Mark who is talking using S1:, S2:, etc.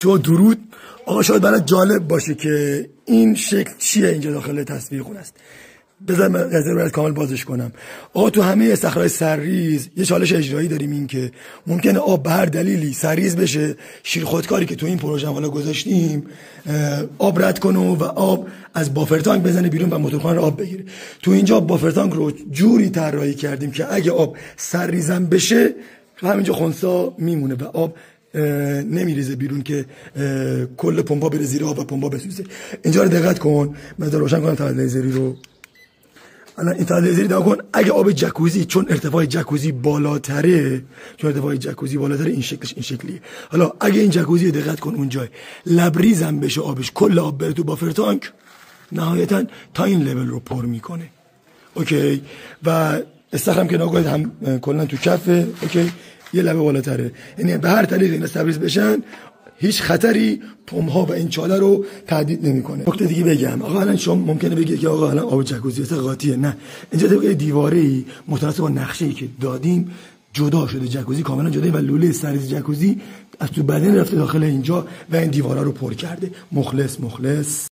S1: تو درود. آقا شاید برات جالب باشه که این شکل چیه اینجا داخل تصویر خونه است. بذار من نظر برات کامل بازش کنم. آقا تو همه صخره‌های سرریز یه چالش اجرایی داریم، این که ممکنه آب به هر دلیلی سرریز بشه، شیر خودکاری که تو این پروژه حالا گذاشتیم آب رد کنه و آب از بافر تانک بزنه بیرون و موتورخانه آب بگیره. تو اینجا بافر تانک رو جوری طراحی کردیم که اگه آب سرریزم بشه تو همینجا خنثی میمونه و آب نمیریزه بیرون که کل پمپا بره زیر آب و پمپا بسوزه. اینجا رو دقت کن. من روشن کنم تولد لیزری رو. الان این تولد لیزری نگاه کن. اگه آب جکوزی، چون ارتفاع جکوزی بالاتره، این شکلش این شکلیه. حالا اگه این جکوزی دقت کن اونجا لبریزم بشه آبش، کل آب بره تو بافر تانک، نهایتا تا این لول رو پر میکنه. اوکی. و استخرم که نگاه هم کلا تو کفه. اوکی. یه لبه بالاتره، یعنی به هر طریق اینا تبریز بشن هیچ خطری پمپ‌ها و این چاله رو تهدید نمیکنه. نکته دیگه بگم، آقا الان شما ممکنه بگید که آقا الان آب جکوزی قاطیه. نه، اینجا طبق دیواره‌ای متناسب با نقشه‌ای که دادیم جدا شده، جکوزی کاملا جدا و لوله سرریز جکوزی از تو بدن رفته داخل اینجا و این دیوارا رو پر کرده. مخلص.